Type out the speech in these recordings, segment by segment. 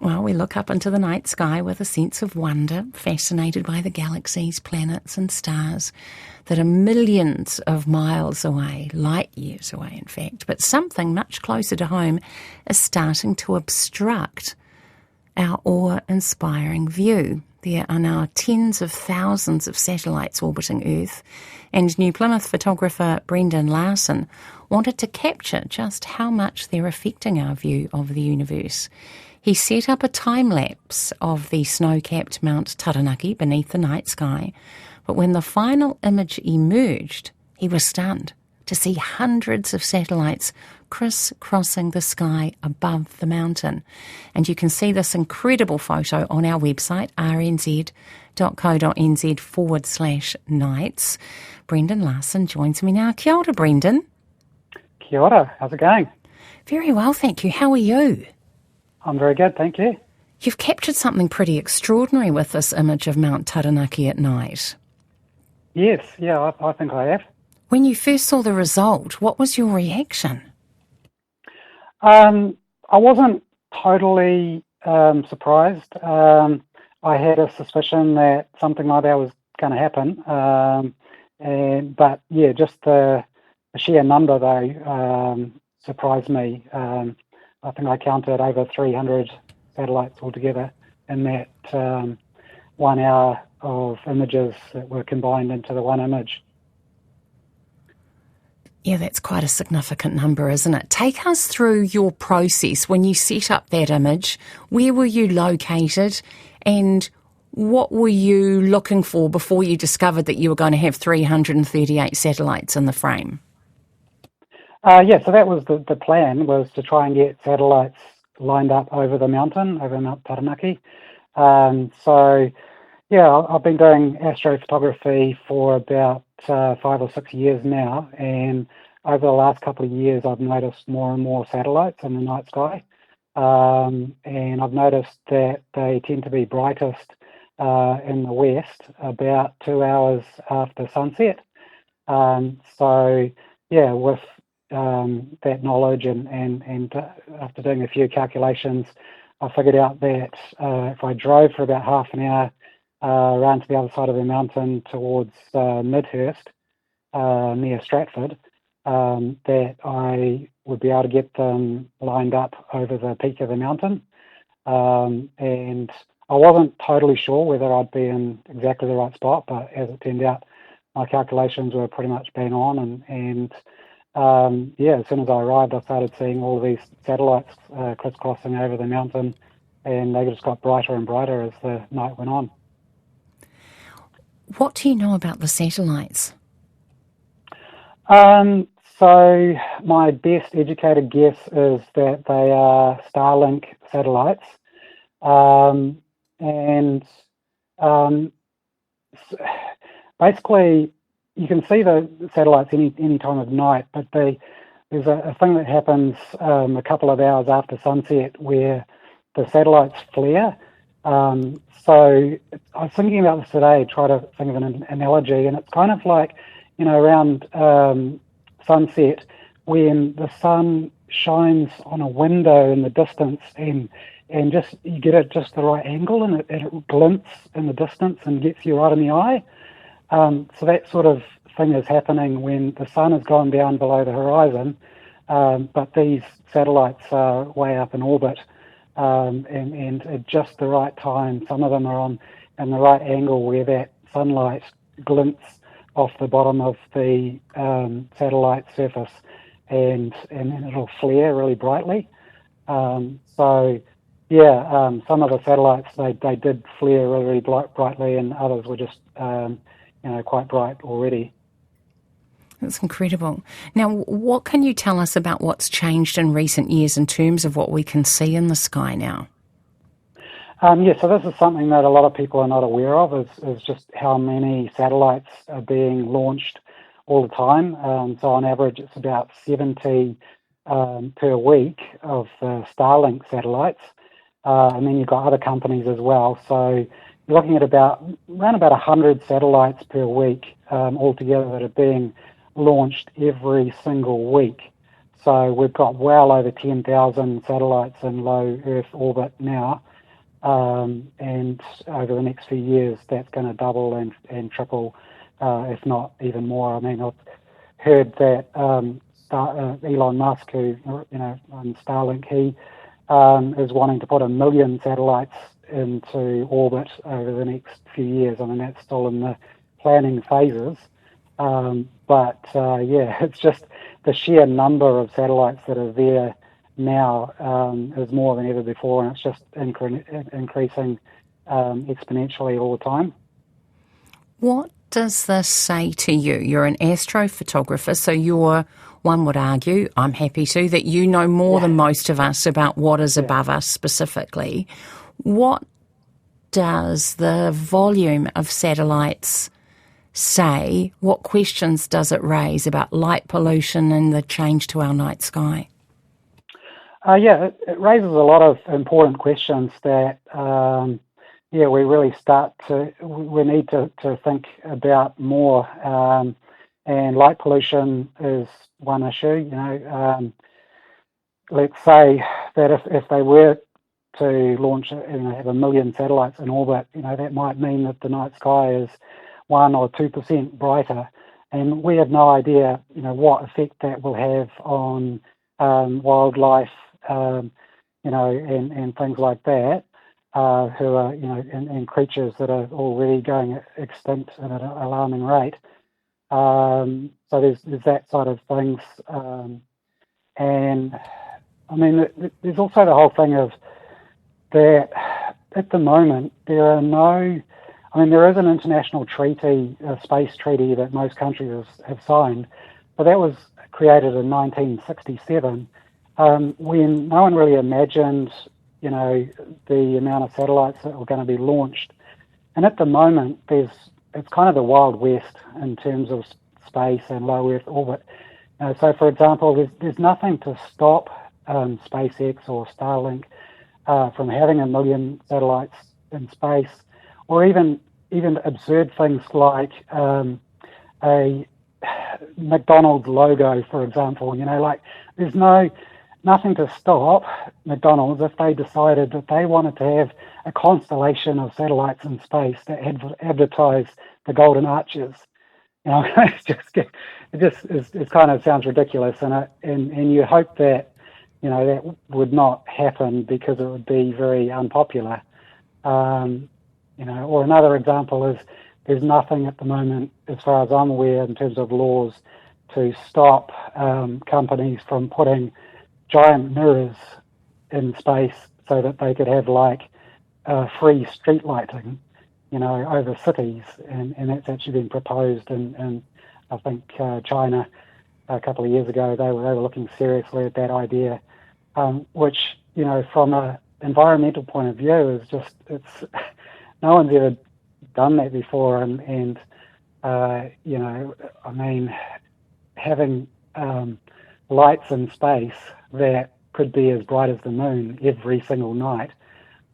Well, we look up into the night sky with a sense of wonder, fascinated by the galaxies, planets and stars that are millions of miles away, light years away in fact. But something much closer to home is starting to obstruct our awe-inspiring view. There are now tens of thousands of satellites orbiting Earth, and New Plymouth photographer Brendan Larsen wanted to capture just how much they're affecting our view of the universe. He set up a time-lapse of the snow-capped Mount Taranaki beneath the night sky, but when the final image emerged, he was stunned to see hundreds of satellites criss-crossing the sky above the mountain. And you can see this incredible photo on our website, rnz.co.nz/nights. Brendan Larsen joins me now. Kia ora, Brendan. Kia ora. How's it going? Very well, thank you. How are you? I'm very good, thank you. You've captured something pretty extraordinary with this image of Mount Taranaki at night. Yes, yeah, I think I have. When you first saw the result, what was your reaction? I wasn't totally surprised. I had a suspicion that something like that was going to happen. But yeah, just the sheer number though surprised me. I think I counted over 300 satellites altogether in that 1 hour of images that were combined into the one image. Yeah, that's quite a significant number, isn't it? Take us through your process when you set up that image. Where were you located and what were you looking for before you discovered that you were going to have 338 satellites in the frame? So that was the plan, was to try and get satellites lined up over the mountain, over Mount Taranaki. I've been doing astrophotography for about 5 or 6 years now, and over the last couple of years I've noticed more and more satellites in the night sky, and I've noticed that they tend to be brightest in the west about 2 hours after sunset. With that knowledge and after doing a few calculations, I figured out that if I drove for about half an hour around to the other side of the mountain towards Midhurst, near Stratford, that I would be able to get them lined up over the peak of the mountain. And I wasn't totally sure whether I'd be in exactly the right spot, but as it turned out, my calculations were pretty much bang on. As soon as I arrived, I started seeing all of these satellites crisscrossing over the mountain, and they just got brighter and brighter as the night went on. What do you know about the satellites? So my best educated guess is that they are Starlink satellites. Basically, you can see the satellites any time of night, but there's a thing that happens a couple of hours after sunset where the satellites flare. So I was thinking about this today, try to think of an analogy, and it's kind of like, around sunset when the sun shines on a window in the distance and just you get it just the right angle and it glints in the distance and gets you right in the eye. So that sort of thing is happening when the sun has gone down below the horizon, but these satellites are way up in orbit, and at just the right time, some of them are on in the right angle where that sunlight glints off the bottom of the satellite surface, and then it'll flare really brightly. Some of the satellites, they did flare really brightly, and others were just quite bright already. That's incredible. Now, what can you tell us about what's changed in recent years in terms of what we can see in the sky now? So this is something that a lot of people are not aware of, is just how many satellites are being launched all the time. So on average, it's about 70 per week of Starlink satellites. And then you've got other companies as well. So you're looking at around about 100 satellites per week altogether that are being launched every single week. So we've got well over 10,000 satellites in low Earth orbit now. and over the next few years, that's going to double and triple, if not even more. I mean, I've heard that Elon Musk, who on Starlink, he is wanting to put 1 million satellites into orbit over the next few years. I mean, that's still in the planning phases. It's just the sheer number of satellites that are there now is more than ever before, and it's just increasing exponentially all the time. What does this say to you? You're an astrophotographer, so you're, one would argue, I'm happy to, that you know more than most of us about what is above us specifically. What does the volume of satellites say? What questions does it raise about light pollution and the change to our night sky? It raises a lot of important questions that, we really we need to think about more. And light pollution is one issue. Let's say that if they were to launch, have 1 million satellites in orbit, that might mean that the night sky is 1 or 2% brighter, and we have no idea, what effect that will have on wildlife, and things like that, who are, and creatures that are already going extinct at an alarming rate. So there's that side of things, and I mean, there's also the whole thing of that at the moment there is an international treaty, a space treaty that most countries have signed, but that was created in 1967, when no one really imagined, the amount of satellites that were going to be launched. And at the moment, it's kind of the Wild West in terms of space and low Earth orbit. So, for example, there's nothing to stop SpaceX or Starlink from having 1 million satellites in space, or even absurd things like a McDonald's logo, for example. There's nothing to stop McDonald's if they decided that they wanted to have a constellation of satellites in space that advertise the Golden Arches. It kind of sounds ridiculous, and you hope that that would not happen because it would be very unpopular. Or another example is there's nothing at the moment, as far as I'm aware, in terms of laws to stop companies from putting giant mirrors in space so that they could have free street lighting, over cities, and that's actually been proposed in I think China a couple of years ago. They were looking seriously at that idea, which from an environmental point of view is just no one's ever done that before, and I mean, having lights in space that could be as bright as the moon every single night.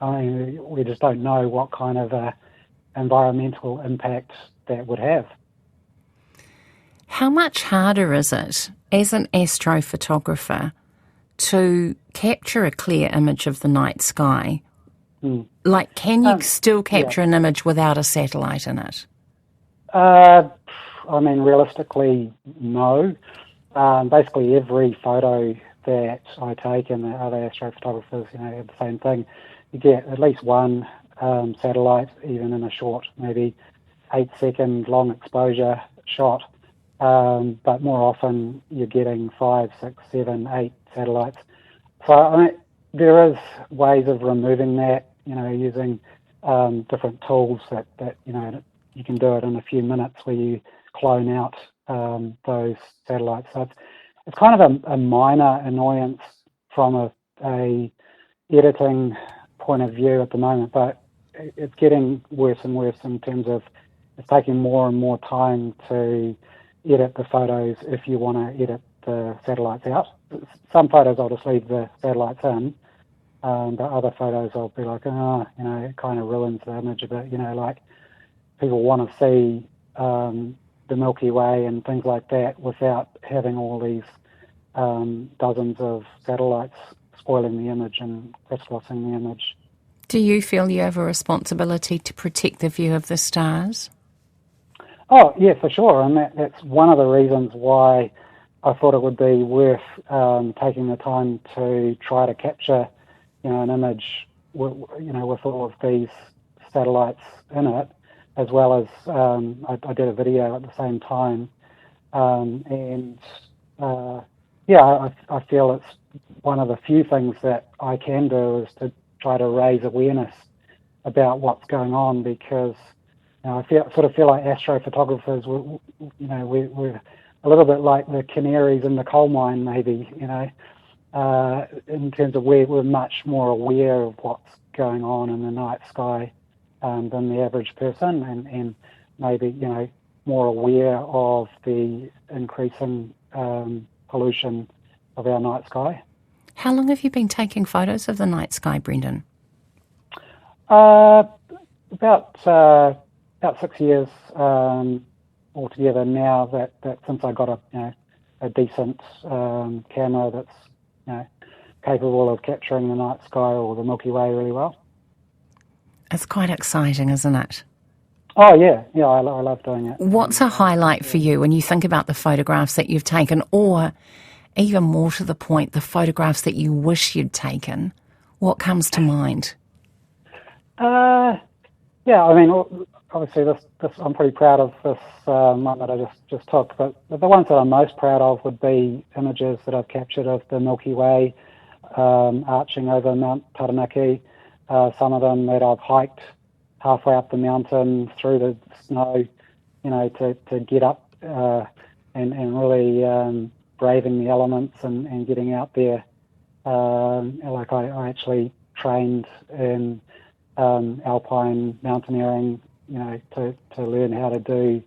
I mean, we just don't know what kind of environmental impact that would have. How much harder is it as an astrophotographer to capture a clear image of the night sky? Can you still capture an image without a satellite in it? I mean, realistically, no. Basically, every photo that I take, and the other astrophotographers, have the same thing. You get at least one satellite, even in a short, maybe 8-second long exposure shot. But more often, you're getting 5, 6, 7, 8 satellites. So I mean, there is ways of removing that, using different tools that you can do it in a few minutes, where you clone out those satellites. So it's kind of a minor annoyance from a editing point of view at the moment, but it's getting worse and worse in terms of it's taking more and more time to edit the photos if you want to edit the satellites out. Some photos I'll just leave the satellites in, but other photos I'll be like, it kind of ruins the image a bit. People want to see the Milky Way and things like that without having all these dozens of satellites spoiling the image and crisscrossing the image. Do you feel you have a responsibility to protect the view of the stars? Oh, yeah, for sure. And that's one of the reasons why I thought it would be worth taking the time to try to capture, an image, with all of these satellites in it, as well as I did a video at the same time. I feel it's one of the few things that I can do is to try to raise awareness about what's going on, because I sort of feel like astrophotographers, we're a little bit like the canaries in the coal mine, maybe, in terms of we're much more aware of what's going on in the night sky than the average person, and maybe, more aware of the increasing pollution of our night sky. How long have you been taking photos of the night sky, Brendan? About 6 years altogether now. That since I got a decent camera that's capable of capturing the night sky or the Milky Way really well. It's quite exciting, isn't it? Oh yeah, I love doing it. What's a highlight for you when you think about the photographs that you've taken, or even more to the point, the photographs that you wish you'd taken? What comes to mind? Yeah, I mean, obviously this I'm pretty proud of this one that I just took, but the ones that I'm most proud of would be images that I've captured of the Milky Way arching over Mount Taranaki. Some of them that I've hiked halfway up the mountain through the snow, to get up and really braving the elements and getting out there. Like I actually trained in alpine mountaineering, to learn how to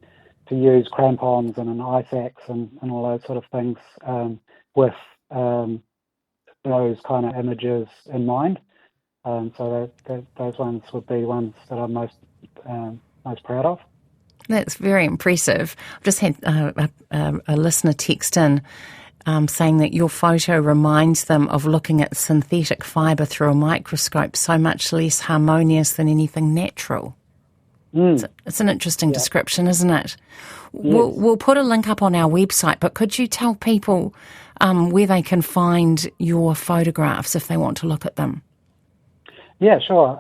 use crampons and an ice axe and all those sort of things with those kind of images in mind. So those ones would be ones that I'm most proud of. That's very impressive. I've just had a listener text in saying that your photo reminds them of looking at synthetic fibre through a microscope, so much less harmonious than anything natural. It's an interesting description, isn't it? Yes. We'll put a link up on our website, but could you tell people where they can find your photographs if they want to look at them? Yeah, sure.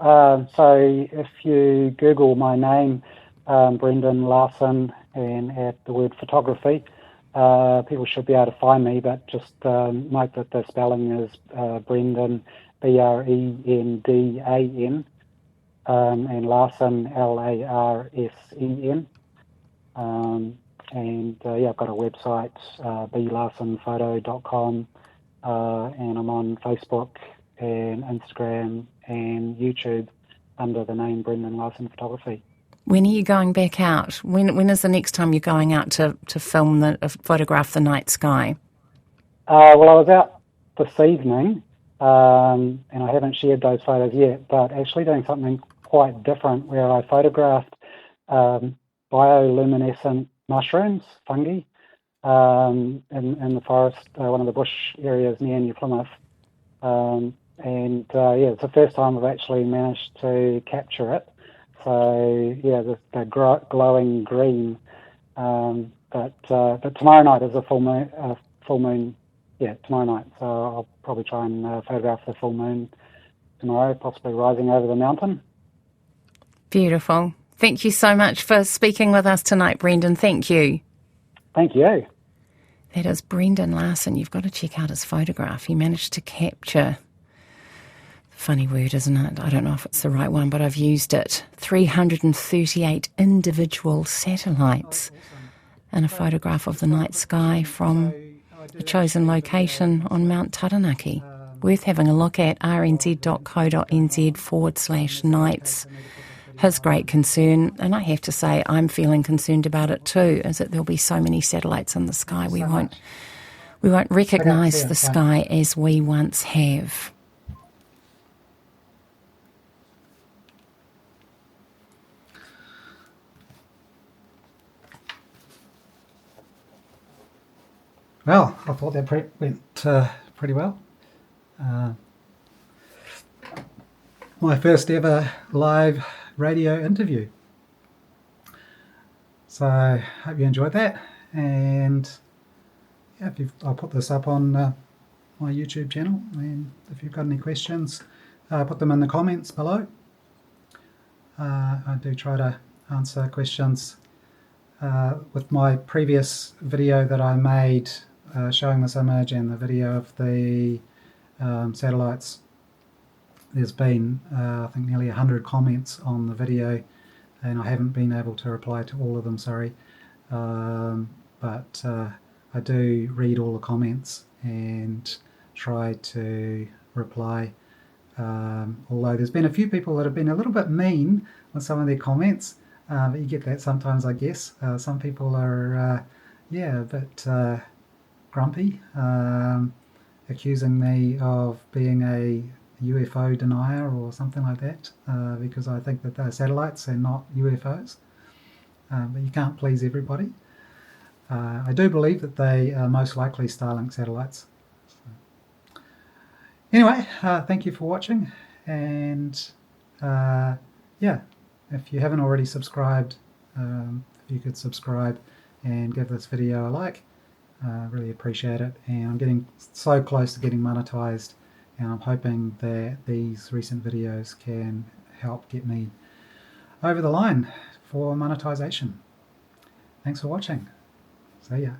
So if you Google my name, Brendan Larsen, and add the word photography, people should be able to find me, but just note that the spelling is Brendan, Brendan, and Larsen, Larsen. I've got a website, blarsenphoto.com, and I'm on Facebook and Instagram and YouTube under the name Brendan Larsen Photography. When are you going back out? When is the next time you're going out to film photograph the night sky? Well, I was out this evening, and I haven't shared those photos yet, but actually doing something quite different where I photographed bioluminescent mushrooms, fungi, in the forest, one of the bush areas near New Plymouth. It's the first time I've actually managed to capture it. So the glowing green. But tomorrow night is a full moon. Yeah, tomorrow night. So I'll probably try and photograph the full moon tomorrow, possibly rising over the mountain. Beautiful. Thank you so much for speaking with us tonight, Brendan. Thank you. Thank you. That is Brendan Larsen. You've got to check out his photograph. He managed to capture, funny word, isn't it? I don't know if it's the right one, but I've used it. 338 individual satellites and a photograph of the night sky from a chosen location on Mount Taranaki. Worth having a look at, rnz.co.nz/nights. His great concern, and I have to say I'm feeling concerned about it too, is that there'll be so many satellites in the sky we won't recognise the sky as we once have. Well, I thought that went pretty well. my first ever live radio interview. So I hope you enjoyed that, and yeah, I'll put this up on my YouTube channel, and if you've got any questions, put them in the comments below. I do try to answer questions. With my previous video that I made showing this image and the video of the satellites, there's been I think nearly 100 comments on the video, and I haven't been able to reply to all of them, sorry, but I do read all the comments and try to reply, although there's been a few people that have been a little bit mean with some of their comments, but you get that sometimes, I guess. Some people are a bit grumpy, accusing me of being a UFO denier or something like that, because I think that they're satellites and not UFOs. But you can't please everybody. I do believe that they are most likely Starlink satellites. So. Anyway, thank you for watching, and yeah, if you haven't already subscribed, if you could subscribe and give this video a like, really appreciate it. And I'm getting so close to getting monetized, and I'm hoping that these recent videos can help get me over the line for monetization. Thanks for watching. See ya.